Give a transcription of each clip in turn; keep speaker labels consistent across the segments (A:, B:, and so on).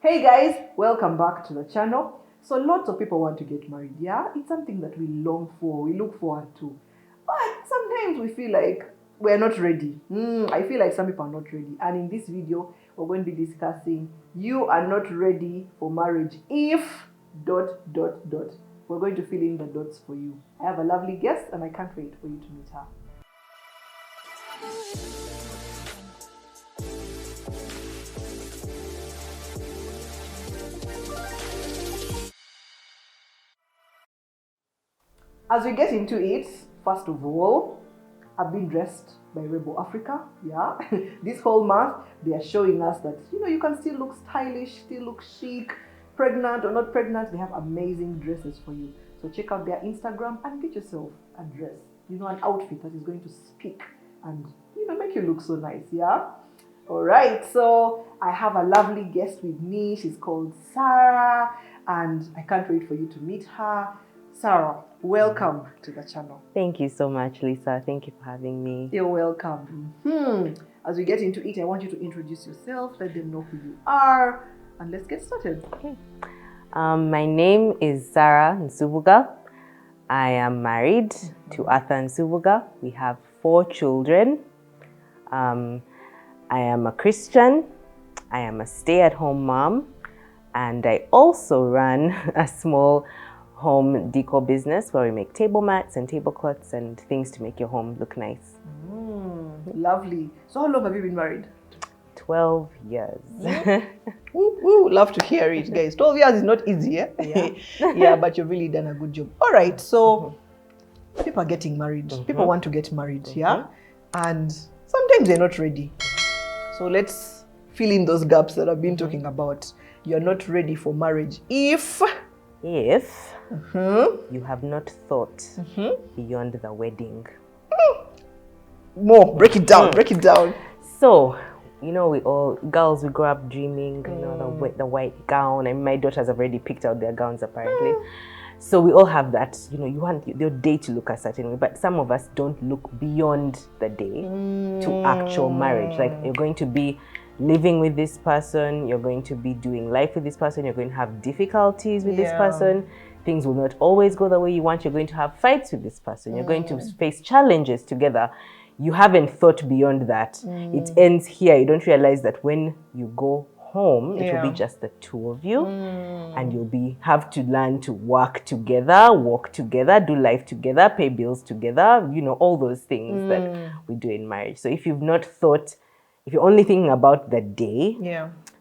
A: Hey guys, welcome back to the channel. So lots of people want to get married, yeah? It's something that we long for, we look forward to. But sometimes we feel like we're not ready. I feel like some people are not ready. And in this video, we're going to be discussing you are not ready for marriage if ... We're going to fill in the dots for you. I have a lovely guest and I can't wait for you to meet her. As we get into it, first of all, I've been dressed by Rebel Africa, yeah. This whole month, they are showing us that, you can still look stylish, still look chic, pregnant or not pregnant, they have amazing dresses for you. So check out their Instagram and get yourself a dress, an outfit that is going to speak and, make you look so nice, yeah. All right, so I have a lovely guest with me. She's called Sarah, and I can't wait for you to meet her. Sarah, welcome to the channel.
B: Thank you so much, Lisa. Thank you for having me.
A: You're welcome. As we get into it, I want you to introduce yourself, let them know who you are, and let's get started.
B: Okay. My name is Sarah Nsubuga. I am married to Arthur Nsubuga. We have 4 children. I am a Christian. I am a stay-at-home mom, and I also run a small home decor business where we make table mats and tablecloths and things to make your home look nice.
A: Lovely. So how long have you been married?
B: 12 years.
A: Love to hear it, guys. 12 years is not easy, eh?
B: Yeah.
A: Yeah, but you've really done a good job. All right, so people are getting married. People want to get married, yeah? And sometimes they're not ready. So let's fill in those gaps that I've been talking about. You're not ready for marriage if
B: you have not thought beyond the wedding.
A: More, break it down, break it down.
B: So, we all, girls, we grow up dreaming, the white gown, and my daughters have already picked out their gowns apparently. So we all have that, you want your day to look a certain way, but some of us don't look beyond the day to actual marriage. Like, you're going to be living with this person, you're going to be doing life with this person, you're going to have difficulties with this person, things will not always go the way you want, you're going to have fights with this person, you're going to face challenges together. You haven't thought beyond that. It ends here. You don't realize that when you go home, it will be just the 2 of you, and you'll have to learn to work together, walk together, do life together, pay bills together, all those things that we do in marriage. So if you've not thought, if you're only thinking about the day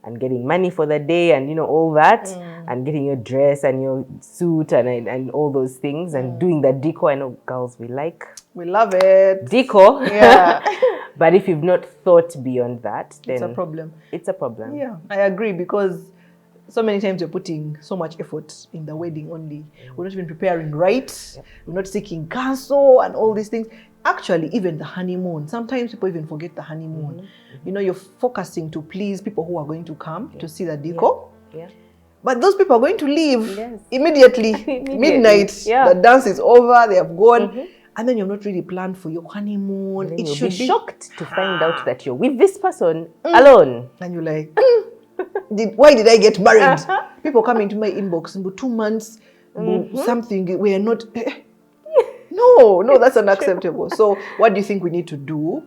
B: and getting money for the day and all that, and getting your dress and your suit and all those things and doing the decor, I know girls, we
A: love it.
B: Decor.
A: Yeah.
B: But if you've not thought beyond that, then
A: it's a problem.
B: It's a problem.
A: Yeah, I agree, because so many times you're putting so much effort in the wedding only. We're not even preparing right. We're not seeking counsel and all these things. Actually, even the honeymoon. Sometimes people even forget the honeymoon. You're focusing to please people who are going to come to see the decor. But those people are going to leave immediately. Midnight. The dance is over. They have gone. And then you've not really planned for your honeymoon.
B: It should be shocked to find out that you're with this person alone.
A: And you're like, why did I get married? People come into my inbox in 2 months, something, we are not... No, that's unacceptable. So what do you think we need to do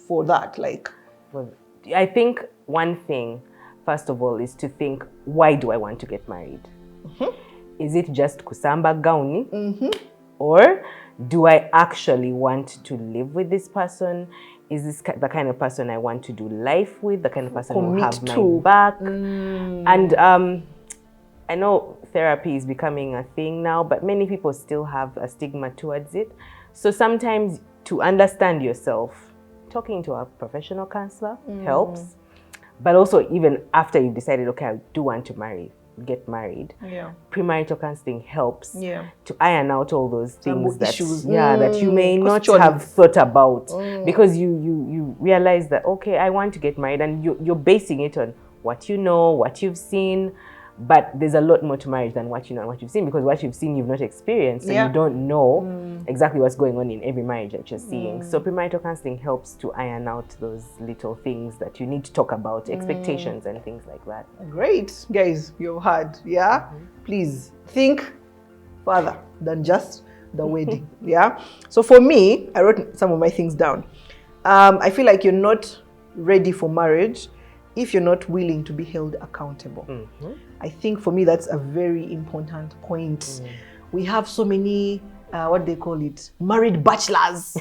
A: for that?
B: Well, I think one thing, first of all, is to think, why do I want to get married? Is it just kusamba gauni? Or do I actually want to live with this person? Is this the kind of person I want to do life with? The kind of person who will have my back? And I know therapy is becoming a thing now, but many people still have a stigma towards it. So sometimes to understand yourself, talking to a professional counselor helps. But also even after you've decided, okay, I do want to get married, premarital counseling helps to iron out all those things that you may not have thought about, because you realize that, okay, I want to get married, and you're basing it on what you know, what you've seen, But there's a lot more to marriage than what you know and what you've seen, because what you've seen you've not experienced, and you don't know exactly what's going on in every marriage that you're seeing. So premarital counseling helps to iron out those little things that you need to talk about, expectations and things like that.
A: Great, guys, you've heard. Yeah, please think further than just the wedding. Yeah. So for me, I wrote some of my things down. I feel like you're not ready for marriage if you're not willing to be held accountable. I think for me that's a very important point. We have so many what they call it, married bachelors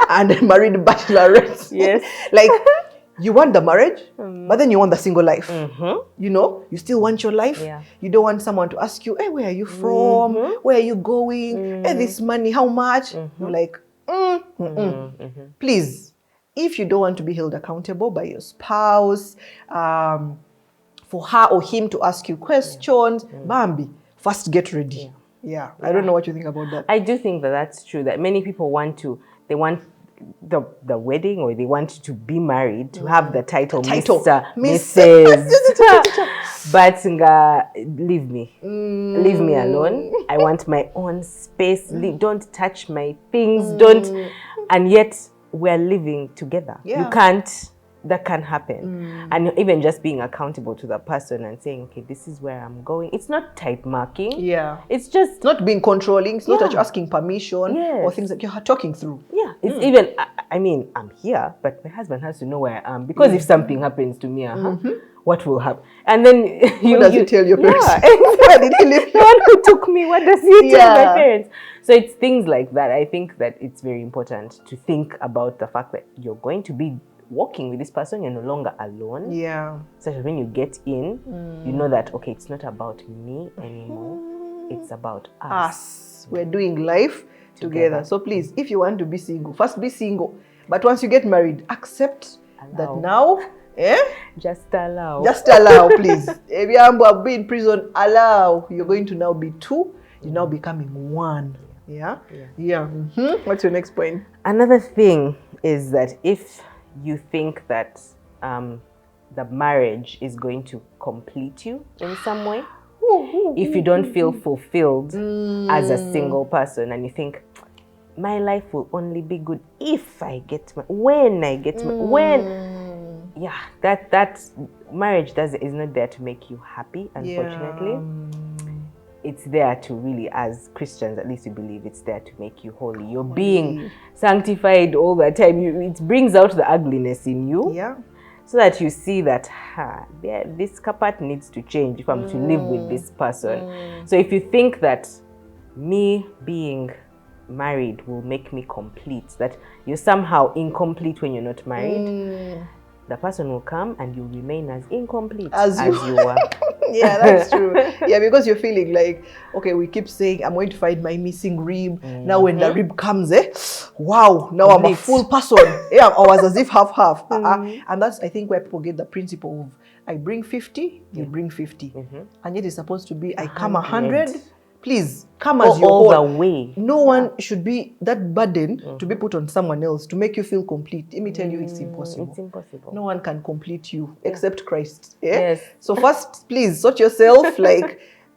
A: and married bachelorettes.
B: Yes.
A: Like, you want the marriage, but then you want the single life. You know, you still want your life.
B: Yeah.
A: You don't want someone to ask you, hey, where are you from? Where are you going? Hey, this money, how much? You're like, please. If you don't want to be held accountable by your spouse, for her or him to ask you questions, Bambi, first get ready. Yeah. I don't know what you think about that.
B: I do think that that's true, that many people want the wedding, or they want to be married, to have the title, Mr., Mrs. But leave me. Leave me alone. I want my own space. Don't touch my things. Don't. And yet we're living together. You can't. That can happen. And even just being accountable to the person and saying, okay, this is where I'm going. It's not type marking.
A: Yeah.
B: It's just
A: not being controlling. It's not that you're asking permission or things that you're talking through.
B: Yeah. It's even, I mean, I'm here, but my husband has to know where I am, because if something happens to me, what will happen? And then
A: what does he tell your parents?
B: Yeah,
A: where did he live?
B: The one who took me, what does he tell my parents? So it's things like that. I think that it's very important to think about the fact that you're going to be walking with this person, you're no longer alone.
A: Yeah.
B: So that when you get in, you know that, okay, it's not about me anymore. It's about us.
A: We're doing life together. So please, if you want to be single, first be single. But once you get married, accept that now,
B: just allow.
A: Just allow, please. If you have been in prison, allow. You're going to now be two. You're now becoming one. Yeah. What's your next point?
B: Another thing is that if you think that the marriage is going to complete you in some way, if you don't feel fulfilled as a single person, and you think, my life will only be good if I get when I get that marriage is not there to make you happy, unfortunately. It's there to really, as Christians at least, we believe it's there to make you holy. You're being sanctified all the time. It brings out the ugliness in you.
A: Yeah.
B: So that you see that this carpet needs to change if I'm to live with this person. So if you think that me being married will make me complete, that you're somehow incomplete when you're not married, the person will come and you remain as incomplete as you are.
A: Yeah, that's true. Yeah, because you're feeling like, okay, we keep saying, I'm going to find my missing rib. Now when the rib comes, wow, now I'm a full person. Yeah, I was as if half. And that's, I think, where people get the principle of, I bring 50, you bring 50. And yet it's supposed to be, I come 100. Please, come as your
B: all
A: whole.
B: The way.
A: No one should be that burden to be put on someone else to make you feel complete. Let me tell you, it's impossible.
B: It's impossible.
A: No one can complete you except Christ. Yes. So first, please sort yourself,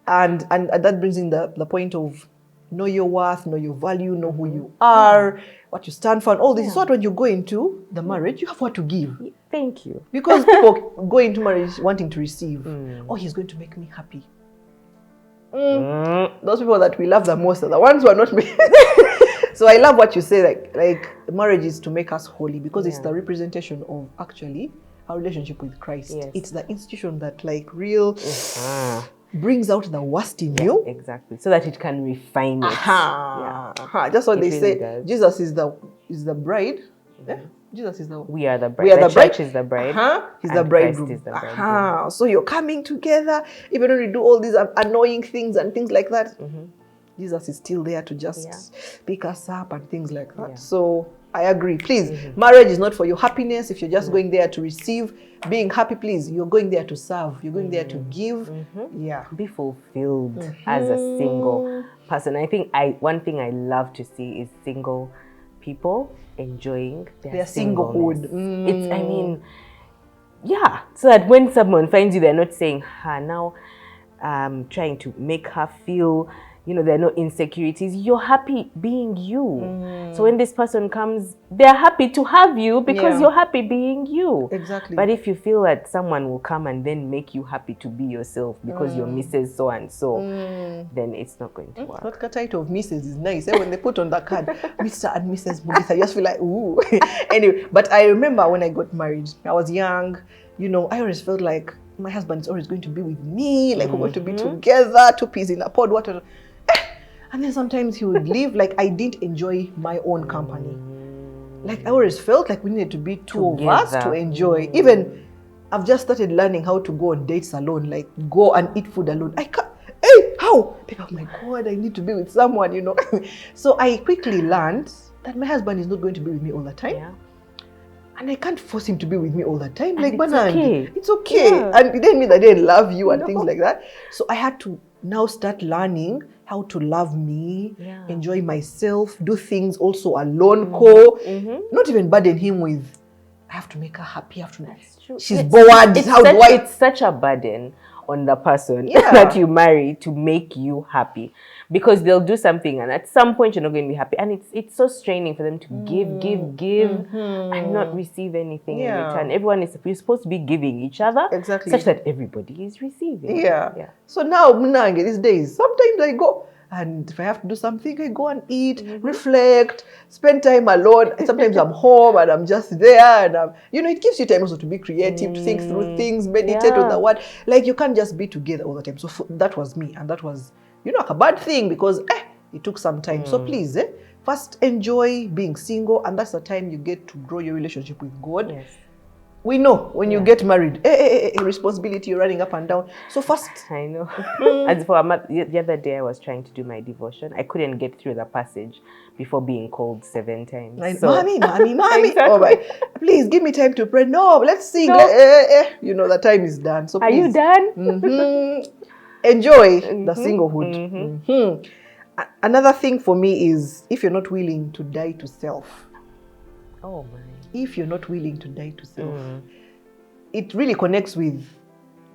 A: and that brings in the point of know your worth, know your value, know who you are, what you stand for, and all this. So that when you go into the marriage, you have what to give.
B: Thank you.
A: Because people go into marriage wanting to receive. Oh, he's going to make me happy. Those people that we love the most are the ones who are not me. So I love what you say, like marriage is to make us holy, because it's the representation of actually our relationship with Christ. It's the institution that brings out the worst in you.
B: Exactly. So that it can refine it.
A: Just what they really say. Does. Jesus is the bride. Jesus is
B: we are the bride. The church is the bride.
A: He's the bridegroom. Is the bridegroom. So you're coming together, even when you do all these annoying things and things like that. Jesus is still there to just pick us up and things like that. So I agree. Please, marriage is not for your happiness. If you're just going there to receive, being happy, please, you're going there to serve. You're going there to give.
B: Be fulfilled as a single person. I think one thing I love to see is single people enjoying their singlehood. It's, I mean, yeah, so that when someone finds you, they're not saying, now trying to make her feel, there are no insecurities. You're happy being you. So when this person comes, they're happy to have you because you're happy being you.
A: Exactly.
B: But if you feel that someone will come and then make you happy to be yourself because you're Mrs. So and so, then it's not going to work.
A: That title of Mrs. is nice. When they put on the card, Mr. and Mrs. Mugisa, I just feel like, ooh. Anyway, but I remember when I got married, I was young. I always felt like my husband is always going to be with me, like we're going to be together, two peas in a pod, whatever. And then sometimes he would leave, like I didn't enjoy my own company. Like I always felt like we needed to be two of us to enjoy. Even I've just started learning how to go on dates alone, like go and eat food alone. I can't, how? Like, oh my God, I need to be with someone, So I quickly learned that my husband is not going to be with me all the time.
B: Yeah.
A: And I can't force him to be with me all the time.
B: And
A: it's okay.
B: Yeah.
A: And it didn't mean that I didn't love you and things like that. So I had to now start learning how to love me, enjoy myself, do things also alone, not even burden him with, I have to make her happy.
B: That's true.
A: She's bored.
B: It's such a burden on the person that you marry to make you happy, because they'll do something and at some point you're not going to be happy, and it's so straining for them to give and not receive anything in return. You're supposed to be giving each other such that everybody is receiving.
A: So now these days sometimes I go, and if I have to do something, I go and eat, reflect, spend time alone. Sometimes I'm home and I'm just there, and it gives you time also to be creative, to think through things, meditate on the word. Like you can't just be together all the time. So that was me, and that was, a bad thing, because it took some time. So please, first enjoy being single, and that's the time you get to grow your relationship with God.
B: Yes.
A: We know when you get married, responsibility, you're running up and down. So first,
B: I know. As for the other day, I was trying to do my devotion. I couldn't get through the passage before being called 7 times.
A: Mommy.
B: Exactly.
A: Oh my, please give me time to pray. No, let's sing. No. The time is done. So
B: please. Are you done?
A: Enjoy the singlehood. Another thing for me is, if you're not willing to die to self.
B: Oh my.
A: If you're not willing to die to self, it really connects with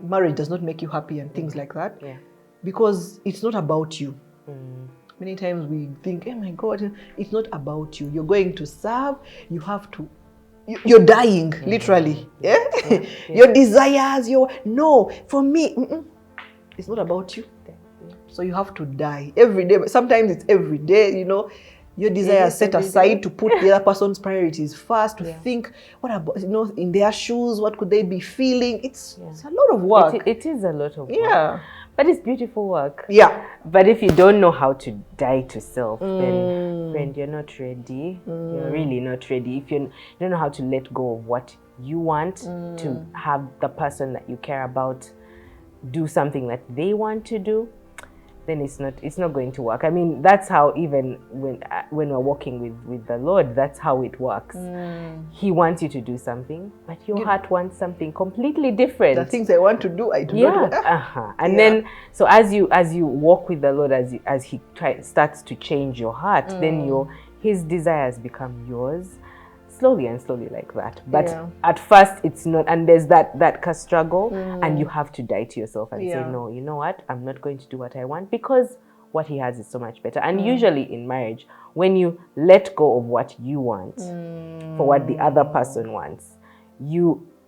A: marriage does not make you happy and things like that.
B: Yeah.
A: Because it's not about you. Many times we think, oh my God, it's not about you. You're going to serve, you have to, you're dying, literally. Your desires, no, for me, it's not about you. So you have to die every day. Sometimes it's every day, your desires set aside to put the other person's priorities first, to think, what about, in their shoes, what could they be feeling? It's a lot of work.
B: It is a lot of work.
A: Yeah.
B: But it's beautiful work.
A: Yeah.
B: But if you don't know how to die to self, then, friend, you're not ready. You're really not ready. If you don't know how to let go of what you want, to have the person that you care about do something that they want to do, then it's not going to work. I mean, that's how, even when we're walking with the Lord, that's how it works. He wants you to do something, but your heart wants something completely different.
A: The things I want to do, I do not want.
B: And then, so as you walk with the Lord, as He starts to change your heart, then His desires become yours. Slowly and slowly, like that. But at first it's not, and there's that struggle, and you have to die to yourself and say, no, you know what, I'm not going to do what I want, because what He has is so much better. And usually in marriage, when you let go of what you want for what the other person wants,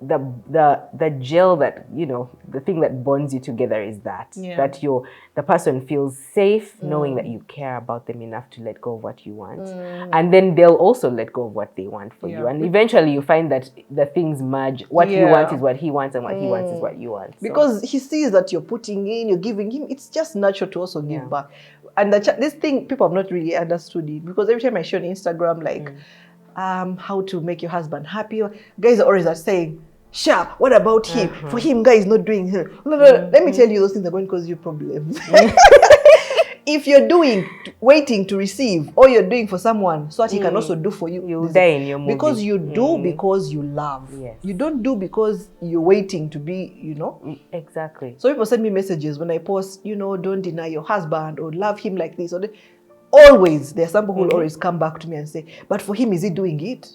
B: the gel that, the thing that bonds you together is that the person feels safe knowing that you care about them enough to let go of what you want, and then they'll also let go of what they want for you, and eventually you find that the things merge. What you want is what he wants, and what he wants is what you want,
A: because he sees that you're putting in, you're giving him. It's just natural to also give back. And this thing, people have not really understood it, because every time I show on Instagram, like how to make your husband happy, guys are always saying, sure, what about him? For him, guy is not doing it. Let me tell you, those things are going to cause you problems. If you're waiting to receive, or you're doing for someone so that he can also do for you,
B: you'll die in your movie.
A: Because you do because you love.
B: Yes.
A: You don't do because you're waiting to be,
B: Exactly.
A: So people send me messages when I post, don't deny your husband, or love him like this. Always, there are some people who will always come back to me and say, but for him, is he doing it?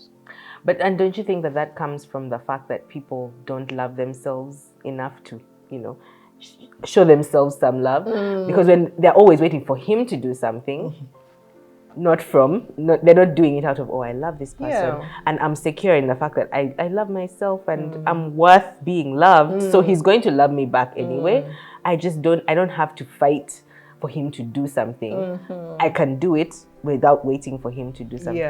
B: But and don't you think that that comes from the fact that people don't love themselves enough to, show themselves some love? Because when they're always waiting for him to do something, they're not doing it out of, oh, I love this person and I'm secure in the fact that I love myself and I'm worth being loved, so he's going to love me back anyway. I don't have to fight for him to do something. I can do it without waiting for him to do something.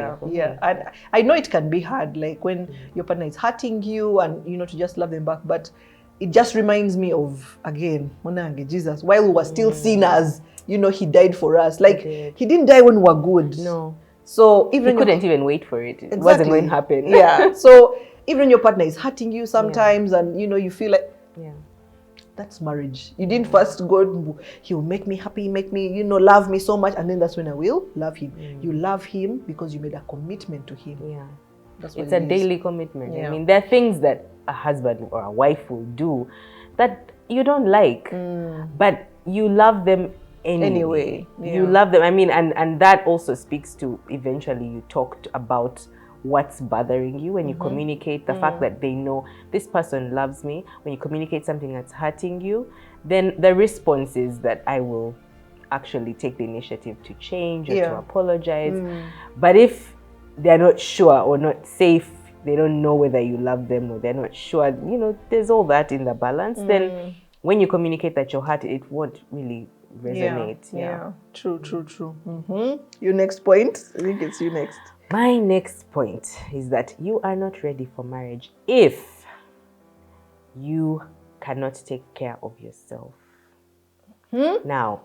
A: And I know it can be hard, like when your partner is hurting you and to just love them back, but it just reminds me of, again, Monange, Jesus, while we were still sinners, he died for us. Like, he didn't die when we were good.
B: No.
A: So even
B: he couldn't even wait for it. It wasn't going to happen.
A: Yeah. So even your partner is hurting you sometimes, and you feel like, that's marriage. You didn't first go, he'll make me happy, make me, love me so much, and then that's when I will love him. You love him because you made a commitment to him.
B: Yeah.
A: That's what
B: it's a daily commitment. I mean, there are things that a husband or a wife will do that you don't like, but you love them anyway. You love them. I mean, and that also speaks to, eventually you talked about what's bothering you when you communicate the fact that they know this person loves me. When you communicate something that's hurting you, then the response is that I will actually take the initiative to change or to apologize. But if they're not sure or not safe, they don't know whether you love them or they're not sure, there's all that in the balance, then when you communicate that you're hurt, it won't really resonate.
A: True. Your next point? I think it's you next.
B: My next point is that you are not ready for marriage if you cannot take care of yourself. Now,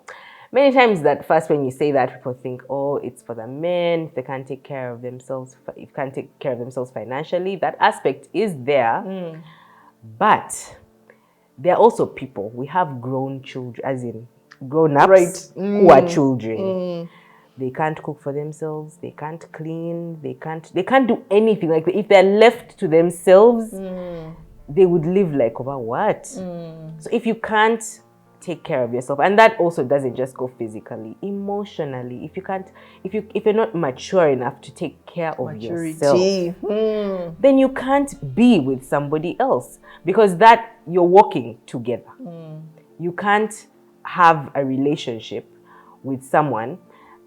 B: many times that first when you say that, people think, oh, it's for the men, if they can't take care of themselves, if can't take care of themselves financially. That aspect is there, but there are also people. We have grown children, as in grown-ups who are children. They can't cook for themselves. They can't clean. They can't do anything. Like, if they're left to themselves, they would live like over what? So if you can't take care of yourself, and that also doesn't just go physically, emotionally. If you're not mature enough to take care of yourself, then you can't be with somebody else, because that you're working together. You can't have a relationship with someone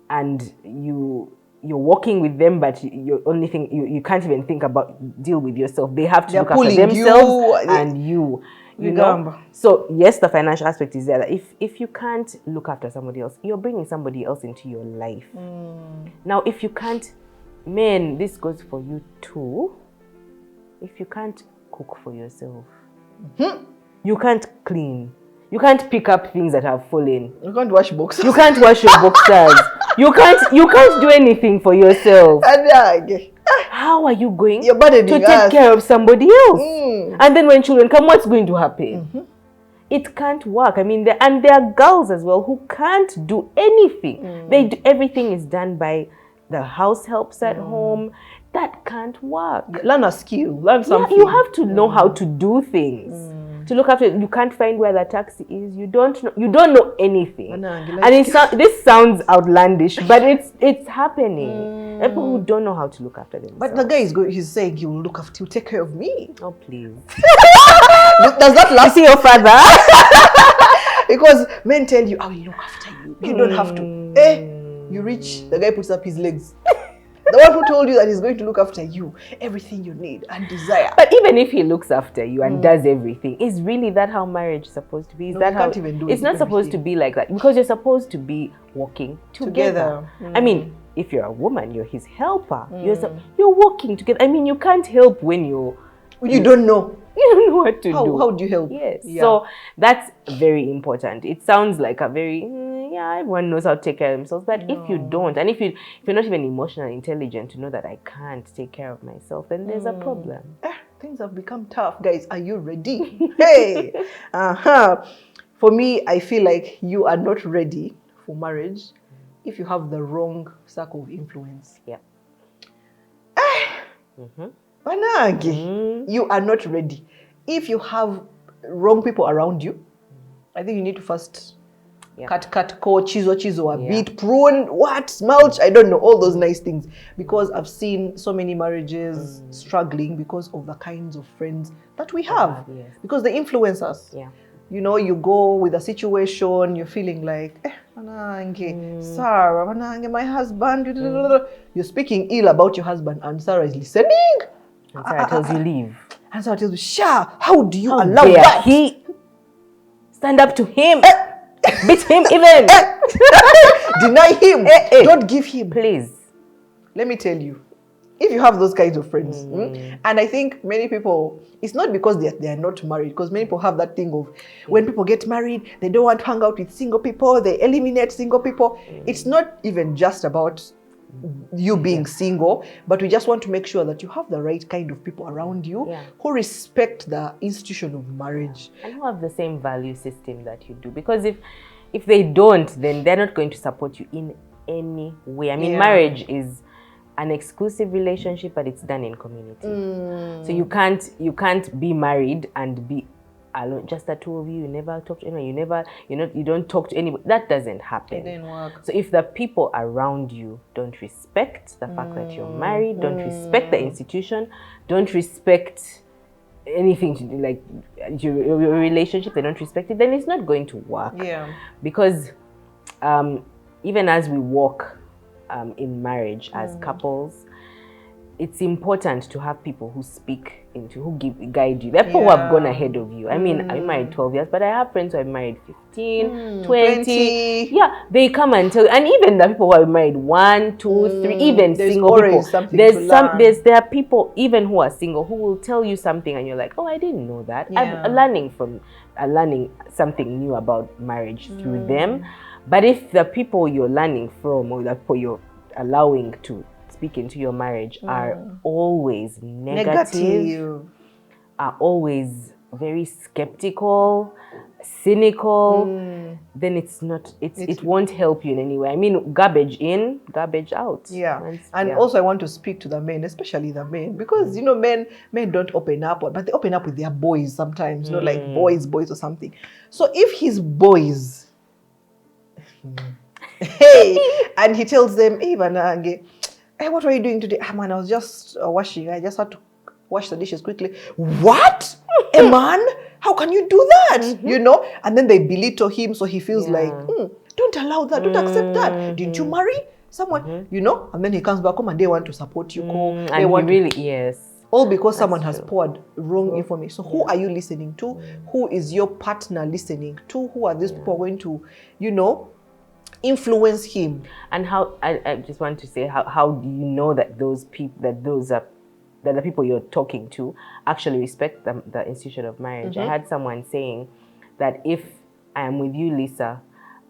B: and you're working with them, but your only thing you can't even think about deal with yourself. They have to look after themselves and you know. So yes, the financial aspect is there. That if you can't look after somebody else, you're bringing somebody else into your life. Now, if you can't, men, this goes for you too. If you can't cook for yourself, you can't clean. You can't pick up things that have fallen.
A: You can't wash boxers.
B: You can't wash your boxers. You can't do anything for yourself. How are you going to take care of somebody else? And then when children come, what's going to happen? It can't work. I mean, there are girls as well who can't do anything. Everything is done by the house helps at home. That can't work.
A: Learn a skill. Learn something.
B: You have to know how to do things. To look after, you can't find where the taxi is. You don't know anything. And this sounds outlandish, but it's happening. People who don't know how to look after themselves.
A: But the guy he's saying he will look after you, take care of me.
B: Oh, please.
A: Does that last?
B: You see your father?
A: Because men tell you, I will look after you. You don't have to. You reach, the guy puts up his legs. The one who told you that he's going to look after you, everything you need and desire.
B: But even if he looks after you and does everything, is really that how marriage is supposed to be? Is that how?
A: Can't even do
B: it's not supposed to be like that, because you're supposed to be working together. I mean, if you're a woman, you're his helper. You're working together. I mean, you can't help when you
A: don't know.
B: You don't know what to do.
A: How do you help?
B: Yes. Yeah. So that's very important. It sounds like a very, everyone knows how to take care of themselves. But if you don't, and if you're not even emotionally intelligent to know that I can't take care of myself, then there's a problem.
A: Things have become tough. Guys, are you ready? Hey! For me, I feel like you are not ready for marriage if you have the wrong circle of influence.
B: Yeah.
A: You are not ready. If you have wrong people around you, I think you need to first cut, chizo, a bit, prune, mulch, I don't know, all those nice things. Because I've seen so many marriages struggling because of the kinds of friends that we have. Because they influence us. You know, you go with a situation, you're feeling like, Sarah, my husband, you're speaking ill about your husband, and Sarah is listening.
B: And Sarah tells you leave.
A: And Sarah tells you, Sha, how do you allow that?
B: He stand up to him, beat him even,
A: deny him, don't give him.
B: Please.
A: Let me tell you, if you have those kinds of friends, and I think many people, it's not because they are not married, because many people have that thing of when people get married, they don't want to hang out with single people, they eliminate single people. It's not even just about you being single, but we just want to make sure that you have the right kind of people around you who respect the institution of marriage.
B: And who have the same value system that you do. Because if they don't, then they're not going to support you in any way. I mean, marriage is an exclusive relationship, but it's done in community. So you can't be married and be alone, just the two of you. You never talk to anyone. You don't talk to anybody. That doesn't happen.
A: It didn't work.
B: So if the people around you don't respect the fact that you're married, don't respect the institution, don't respect anything to do like your relationship, they don't respect it, then it's not going to work. Because even as we walk in marriage as couples, it's important to have people who speak who guide you. There are people who have gone ahead of you. I mean, I'm married 12 years, but I have friends who are married 15, 20. Yeah, they come and tell you. And even the people who are married 1, 2, 3, even single people. There are people even who are single who will tell you something and you're like, oh, I didn't know that. I'm learning something new about marriage through them. But if the people you're learning from or the people you're allowing to speak into your marriage are always negative, are always very skeptical, cynical, then it won't help you in any way. I mean, garbage in, garbage out.
A: And also I want to speak to the men, especially the men, because men don't open up, but they open up with their boys sometimes, like boys or something. So if his boys and he tells them, hey, what are you doing today? Man, I was just washing. I just had to wash the dishes quickly. What? A man? How can you do that? And then they belittle him, so he feels like, don't allow that, don't accept that. Didn't you marry someone? And then he comes back home and they want to support you. All because someone has poured wrong information. So who are you listening to? Who is your partner listening to? Who are these people going to, influence him?
B: And how I just want to say, how do you know that those people, that the people you're talking to actually respect the institution of marriage? I had someone saying that if I am with you, Lisa,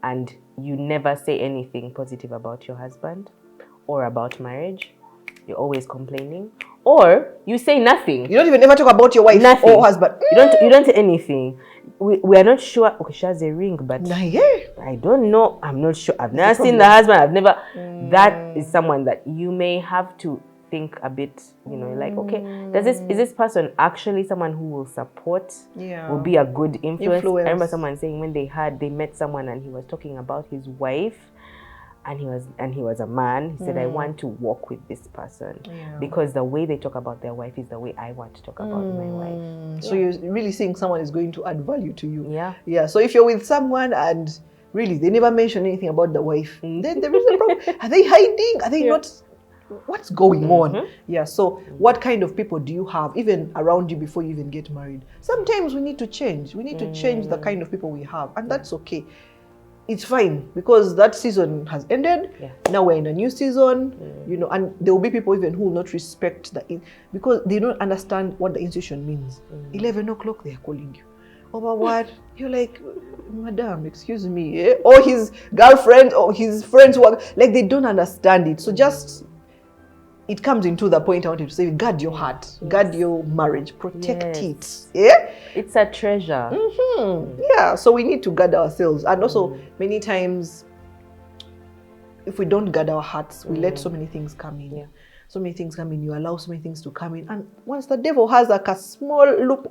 B: and you never say anything positive about your husband or about marriage, you're always complaining, or you say nothing.
A: You don't even ever talk about your wife or husband.
B: You don't say anything. We are not sure. Okay, she has a ring, but I don't know. I'm not sure. I've never seen the husband. I've never. That is someone that you may have to think a bit. Like, okay, is this person actually someone who will support? Will be a good influence? I remember someone saying when they met someone and he was talking about his wife. And he was a man. He said, I want to walk with this person because the way they talk about their wife is the way I want to talk about my wife.
A: So you're really saying someone is going to add value to you. So if you're with someone and really they never mention anything about the wife, then there is a problem. Are they hiding? Are they not? What's going on? So what kind of people do you have even around you before you even get married? Sometimes we need to change. We need to change the kind of people we have, and that's okay. It's fine because that season has ended. Now we're in a new season, and there will be people even who will not respect because they don't understand what the institution means. 11 o'clock, they are calling you. Over what? You're like, madam, excuse me. Or his girlfriend or his friends who are like, they don't understand it. So it comes into the point I wanted to say, guard your heart, guard your marriage, protect it.
B: It's a treasure.
A: So we need to guard ourselves. And also, many times, if we don't guard our hearts, we let so many things come in. so many things come in, you allow so many things to come in. And once the devil has like a small loop,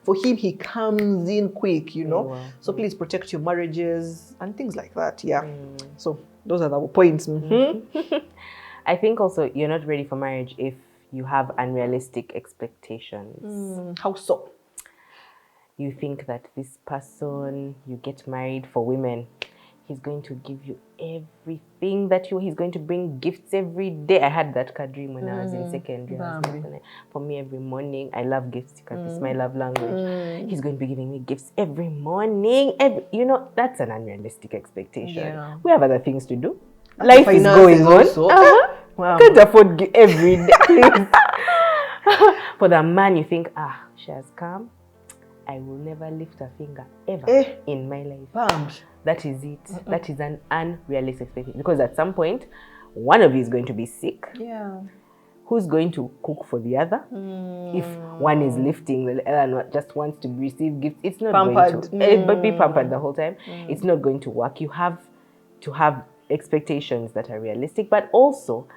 A: for him, he comes in quick, you know.
B: wow.
A: So please protect your marriages and things like that. Yeah. So those are the points.
B: I think also you're not ready for marriage if you have unrealistic expectations.
A: How so?
B: You think that this person you get married, for women, he's going to give you everything that he's going to bring gifts every day. I had that dream when I was in secondary. For me, every morning, I love gifts because it's my love language. He's going to be giving me gifts every morning. You know, that's an unrealistic expectation.
A: Yeah.
B: We have other things to do. Life is going on.
A: Also. Wow.
B: Can't afford every day, please. For the man, you think, she has come. I will never lift a finger ever in my life. That is it. That is an unrealistic expectation. Because at some point, one of you is going to be sick.
A: Yeah.
B: Who's going to cook for the other? If one is lifting, the other just wants to receive gifts. It's not going to. But be pampered the whole time. It's not going to work. You have to have expectations that are realistic, but also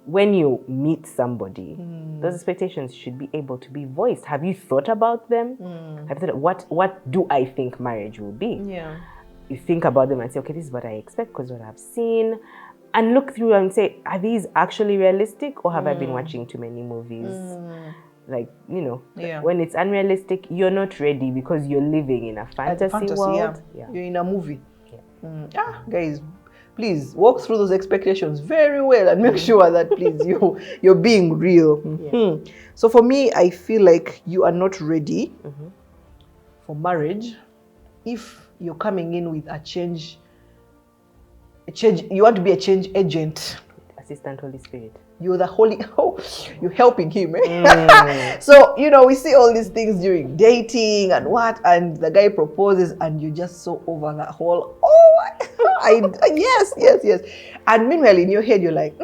B: when you meet somebody, those expectations should be able to be voiced. Have you thought about them? Have you thought, what do I think marriage will be?
A: Yeah.
B: You think about them and say, okay, this is what I expect because what I've seen. And look through and say, are these actually realistic, or have I been watching too many movies? Like, you know, when it's unrealistic, you're not ready because you're living in a fantasy world.
A: Yeah. You're in a movie. Guys, please walk through those expectations very well and make sure that please you're being real. So for me, I feel like you are not ready for marriage if you're coming in with a change. You want to be a change agent.
B: Assistant Holy Spirit.
A: You're the Holy. You're helping him. So we see all these things during dating and and the guy proposes, and you're just so over that whole. Yes. And meanwhile, in your head, you're like,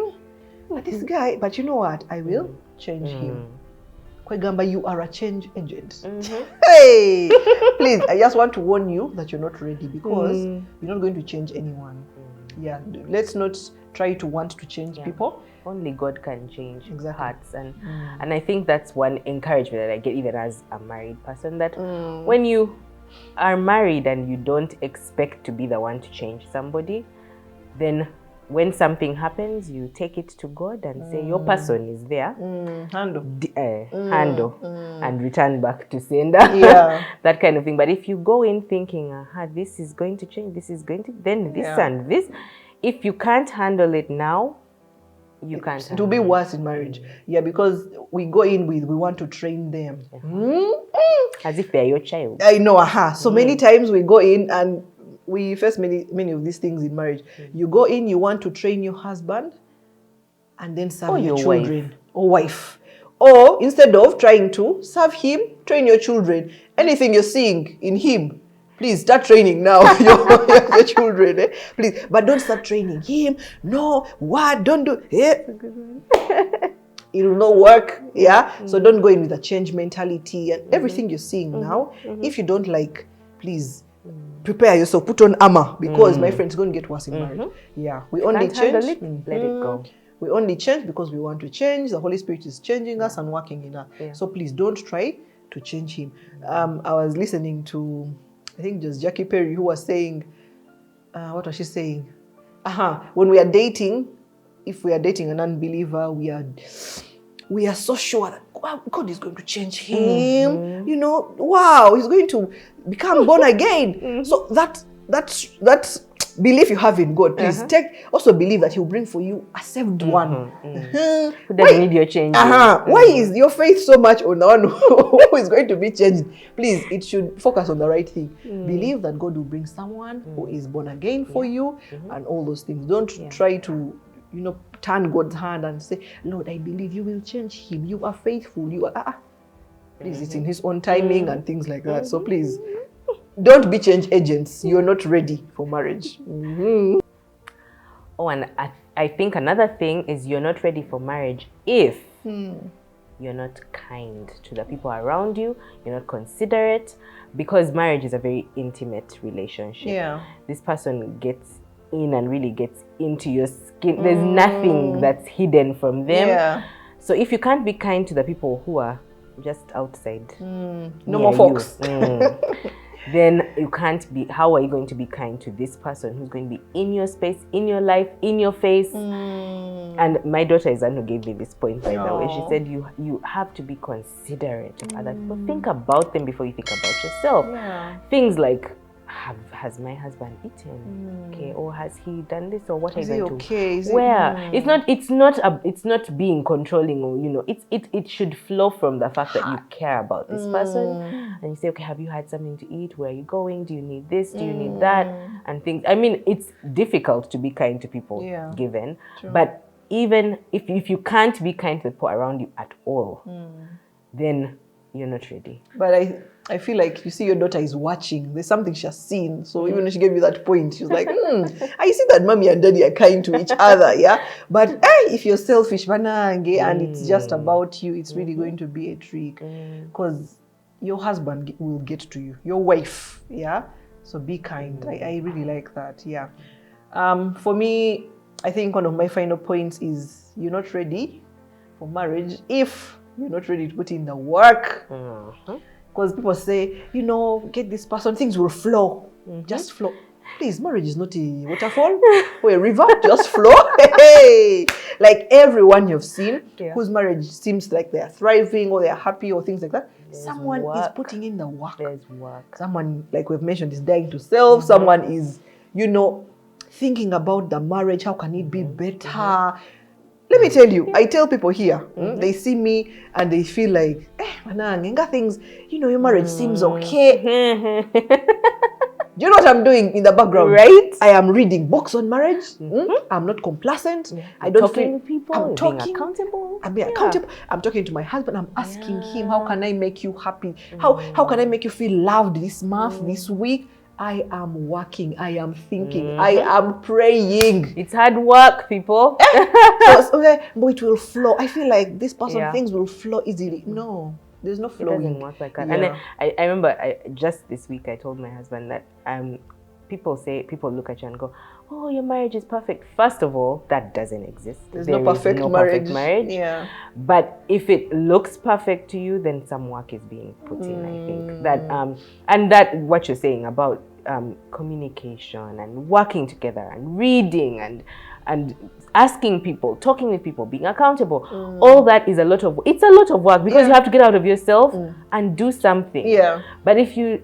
A: but this guy. But you know what? I will change him. Kwegamba, you are a change agent. Hey, please, I just want to warn you that you're not ready because you're not going to change anyone. Yeah, let's not try to want to change people.
B: Only God can change hearts, and I think that's one encouragement that I get even as a married person, that when you are married and you don't expect to be the one to change somebody, then when something happens, you take it to God and say, your person is there. Handle and return back to sender. That kind of thing. But if you go in thinking, this is going to change, this is going to, then this and this, if you can't handle it now, you can't.
A: It will be worse in marriage. Yeah, because we go in with, we want to train them.
B: As if they're your child.
A: I know, So many times we go in and we face many of these things in marriage. You go in, you want to train your husband and then serve your children or wife. Or instead of trying to serve him, train your children. Anything you're seeing in him, please start training now your children. Please, but don't start training him. No, don't do it. It will not work. So don't go in with a change mentality and everything you're seeing now. If you don't like, please prepare yourself, put on armor, because my friend, it's going to get worse in marriage. We only change.
B: Let it go.
A: We only change because we want to change. The Holy Spirit is changing us and working in us. So please don't try to change him. I was listening to, I think just Jackie Perry, who was saying, what was she saying? When we are dating, if we are dating an unbeliever, we are so sure that God is going to change him. Wow, he's going to become born again. So that belief you have in God, please also believe that He'll bring for you a saved one.
B: Who doesn't need your change?
A: Why is your faith so much on the one who is going to be changed? Please, it should focus on the right thing. Believe that God will bring someone who is born again for you and all those things. Don't try to turn God's hand and say, Lord, I believe you will change him. You are faithful. You are please, it's in his own timing and things like that. So please, don't be change agents. You're not ready for marriage.
B: Oh, and I think another thing is you're not ready for marriage if you're not kind to the people around you, you're not considerate, because marriage is a very intimate relationship. This person gets in and really gets into your skin. There's nothing that's hidden from them.
A: Yeah.
B: So if you can't be kind to the people who are just outside,
A: No more folks.
B: then you can't be, how are you going to be kind to this person who's going to be in your space, in your life, in your face? And my daughter is the one who gave me this point, by the way. She said you have to be considerate of other people. Think about them before you think about yourself.
A: Yeah.
B: Things like, has my husband eaten? Okay, or has he done this, or what
A: Is
B: are
A: he
B: you going
A: okay?
B: to wear? It's not being controlling, or it should flow from the fact that you care about this person, and you say, okay, have you had something to eat? Where are you going? Do you need this? Do you need that? And things. I mean, it's difficult to be kind to people, given, but even if you can't be kind to the people around you at all, then you're not ready.
A: But I feel like, you see, your daughter is watching. There's something she has seen. So even when she gave you that point, she was like, I see that mommy and daddy are kind to each other, yeah? But if you're selfish, and it's just about you, it's really going to be a trick. Because your husband will get to you. Your wife, yeah? So be kind. I really like that, yeah. For me, I think one of my final points is, you're not ready for marriage if you're not ready to put in the work. Because people say, get this person, things will flow. Just flow. Please, marriage is not a waterfall or a river, just flow. Hey! Like everyone you've seen whose marriage seems like they're thriving or they're happy or things like that, someone is putting in the work.
B: There's work.
A: Someone, like we've mentioned, is dying to self. Someone is, thinking about the marriage. How can it be better? Let me tell you, I tell people here, they see me and they feel like, things, your marriage seems okay. Do you know what I'm doing in the background?
B: Right.
A: I am reading books on marriage. I'm not complacent. I don't
B: talking to people.
A: I'm talking.
B: Being accountable.
A: I'm being accountable. I'm talking to my husband. I'm asking him, how can I make you happy? How can I make you feel loved this month, this week? I am working. I am thinking. I am praying.
B: It's hard work, people.
A: But it will flow. I feel like this person, things will flow easily. No, there's no flowing.
B: It doesn't work like that. Yeah. And then I remember just this week I told my husband that people look at you and go, oh, your marriage is perfect. First of all, that doesn't exist.
A: There's no perfect marriage. Yeah.
B: But if it looks perfect to you, then some work is being put in, I think. That and that what you're saying about communication and working together and reading and asking people, talking with people, being accountable, all that is a lot of work because you have to get out of yourself and do something. Yeah. But if you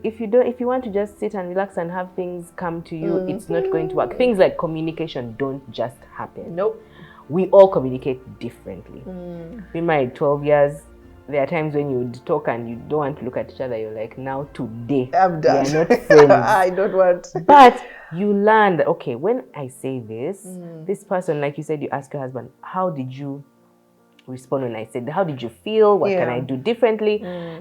B: want to just sit and relax and have things come to you, it's not going to work. Things like communication don't just happen.
A: Nope.
B: We all communicate differently. We married 12 years. There are times when you would talk and you don't want to look at each other. You're like, now today,
A: I'm done.
B: We are not friends.
A: I don't want.
B: But you learn that, okay, when I say this, this person, like you said, you ask your husband, how did you respond when I said, how did you feel? What can I do differently?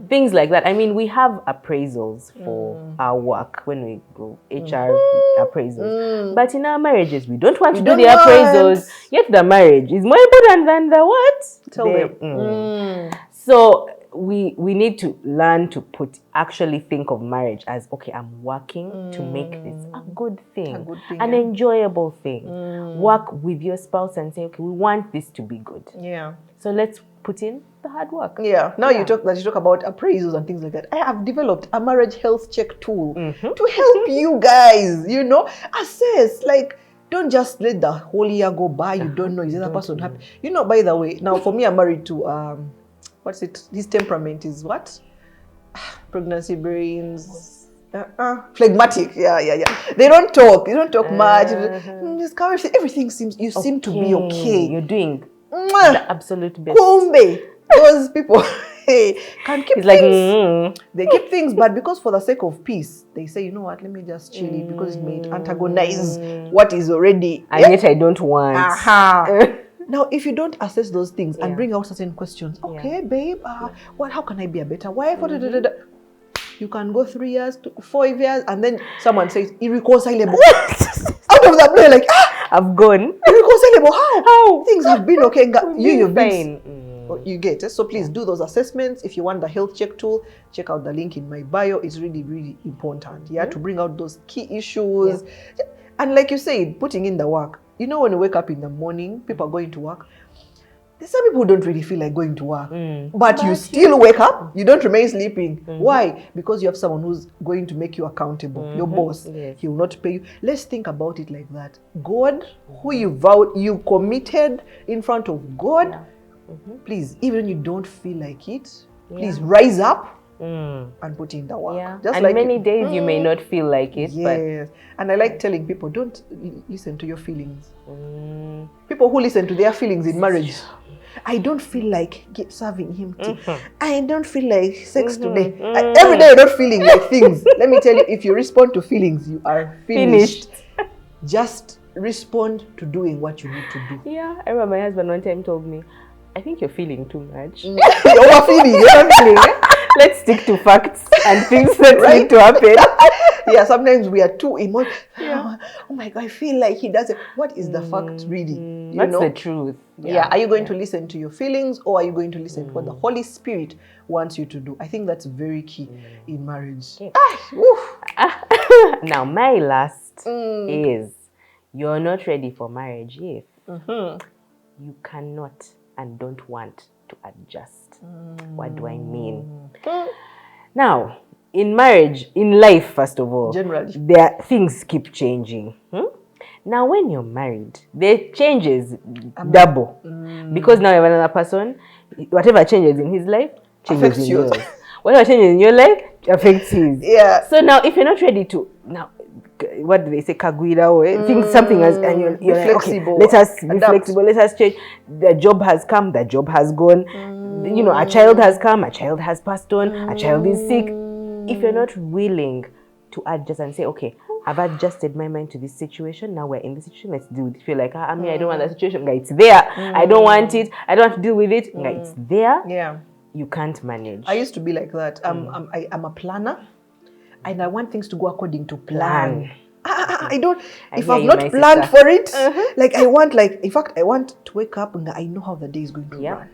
B: Things like that. I mean, we have appraisals for our work when we go HR appraisals. But in our marriages, we don't want to do the appraisals. Yet the marriage is more important than the what?
A: Tell them.
B: So we need to learn to actually think of marriage as, okay, I'm working to make this a good thing, an enjoyable thing. Work with your spouse and say, okay, we want this to be good. Yeah. So let's put in the hard work.
A: Yeah. Now you talk about appraisals and things like that. I have developed a marriage health check tool to help you guys, assess, like, don't just let the whole year go by. You don't know, is the other person happy? By the way, now for me, I'm married to his temperament is what? Pregnancy brains. Phlegmatic. Yeah. They don't talk much. Everything seem to be okay.
B: You're doing the absolute best.
A: Kumbe, those people can keep things. They keep things, but because for the sake of peace, they say, you know what, let me just chill it because it may antagonize what is already.
B: And yet I don't want.
A: Now, if you don't assess those things and bring out certain questions, okay, babe, how can I be a better wife? You can go 3 years, 4 years, and then someone says, irreconcilable. Out of the blue, like,
B: I've gone.
A: Irreconcilable, how? Things have been okay. You've been You get it? So please do those assessments. If you want the health check tool, check out the link in my bio. It's really, really important, to bring out those key issues. Yeah. And like you said, putting in the work. You know, when you wake up in the morning, people are going to work. There's some people who don't really feel like going to work, but you still wake up, you don't remain sleeping. Why? Because you have someone who's going to make you accountable, your boss.
B: Yes.
A: He will not pay you. Let's think about it like that. God, who you vowed, you committed in front of God, please, even when you don't feel like it, please rise up and put in the work.
B: Yeah.
A: Just
B: and
A: like
B: many days you may not feel like it.
A: Yes. And I like telling people, don't listen to your feelings. People who listen to their feelings in marriage. I don't feel like serving him tea. I don't feel like sex today. Every day you're not feeling like things. Let me tell you, if you respond to feelings, you are finished. Just respond to doing what you need to do.
B: Yeah, I remember my husband one time told me, I think you're feeling too much.
A: You're overfeeling. You're not feeling.
B: Let's stick to facts and things that need to happen.
A: Yeah, sometimes we are too emotional. Oh my God, I feel like he doesn't. What is the fact really?
B: What's the truth?
A: Yeah. Are you going to listen to your feelings, or are you going to listen to what the Holy Spirit wants you to do? I think that's very key in marriage.
B: Now, my last is, you're not ready for marriage if you cannot and don't want to adjust. What do I mean? Now, in marriage, in life, first of all,
A: generally,
B: things keep changing. Now, when you're married, the changes double. Because now you have another person, whatever changes in his life, changes
A: affects
B: in
A: yours.
B: Whatever changes in your life, affects his.
A: Yeah.
B: So now, if you're not ready to, now, what do they say, kagwira, or think something else, and you're like,
A: flexible.
B: Okay, let us be flexible, let us change. The job has come, the job has gone. You know, a child has come, a child has passed on, a child is sick. If you're not willing to adjust and say, okay, I've adjusted my mind to this situation, now we're in this situation, let's deal with it. If you're like, I mean, I don't want that situation, it's there. I don't want it, I don't want to deal with it, it's there.
A: Yeah.
B: You can't manage.
A: I used to be like that. I'm a planner, and I want things to go according to plan. I don't, if I've not planned for it, like I want, in fact, I want to wake up and I know how the day is going to run.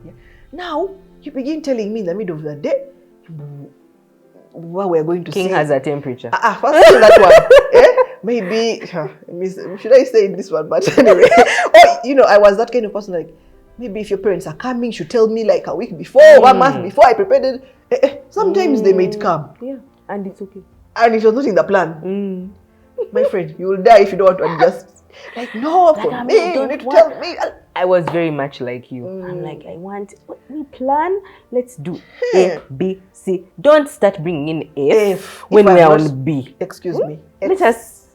A: Yeah. Now, you begin telling me in the middle of the day what we're going to
B: King
A: say.
B: has a temperature.
A: First that one. Maybe, should I say this one? But anyway, I was that kind of person, like, maybe if your parents are coming, you should tell me like a week before, 1 month before I prepared it. Sometimes they might come.
B: Yeah, and it's okay.
A: And it was not in the plan. My friend, you will die if you don't want to adjust. Like, no, for me, you need to tell me.
B: I was very much like you. I'm like, we plan, let's do A, B, C. Don't start bringing in F when we are on B.
A: Excuse me.
B: Let us.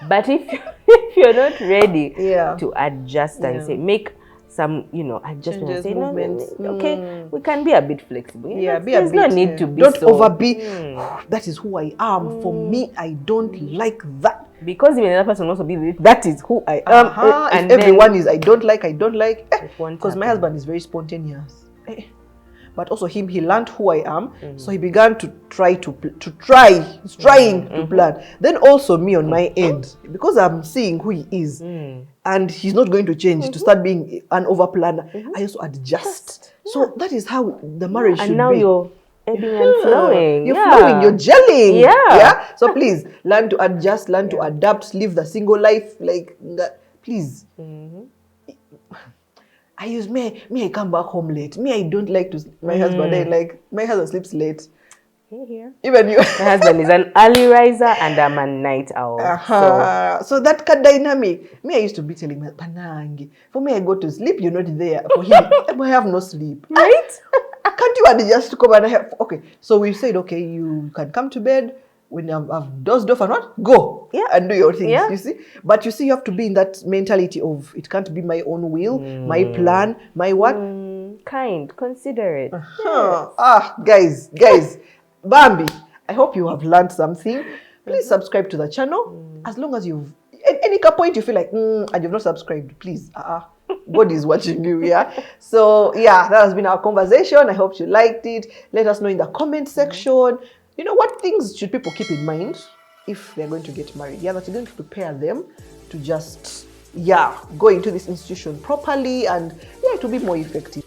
B: But if you're not ready to adjust and say, make some, adjustments. Say, movements. Okay, we can be a bit flexible. There's no need to be
A: don't overbe. That is who I am. For me, I don't like that.
B: Because even another person also be that is who I am.
A: And if everyone is I don't like. Because my husband is very spontaneous. But also he learned who I am. So he began to trying to plan. Then also me on my end, because I'm seeing who he is, and he's not going to change to start being an over planner. I also adjust. So that is how the marriage should be.
B: And now you're ebbing and flowing.
A: You're flowing, you're gelling. Yeah. So please learn to adjust, learn to adapt, live the single life like that. Please. I use me, I come back home late. Me, I don't like to, my husband, my husband sleeps late.
B: Here.
A: Even you.
B: My husband is an early riser and I'm a night owl.
A: So that dynamic. Me, I used to be telling my Panangi. For me, I go to sleep, you're not there. For him, I have no sleep.
B: Right?
A: Can't you adjust to come and have, okay. So we said, okay, you can come to bed. When I've dozed off and what? Go and do your things, you see? But you see, you have to be in that mentality of, it can't be my own will, my plan, my what?
B: Kind, considerate.
A: Guys, Bambi, I hope you have learned something. Please subscribe to the channel. As long as you've, at any point you feel like, and you've not subscribed, please, God is watching you, So, that has been our conversation. I hope you liked it. Let us know in the comment section. What things should people keep in mind if they're going to get married? That you're going to prepare them to just, go into this institution properly and, to be more effective.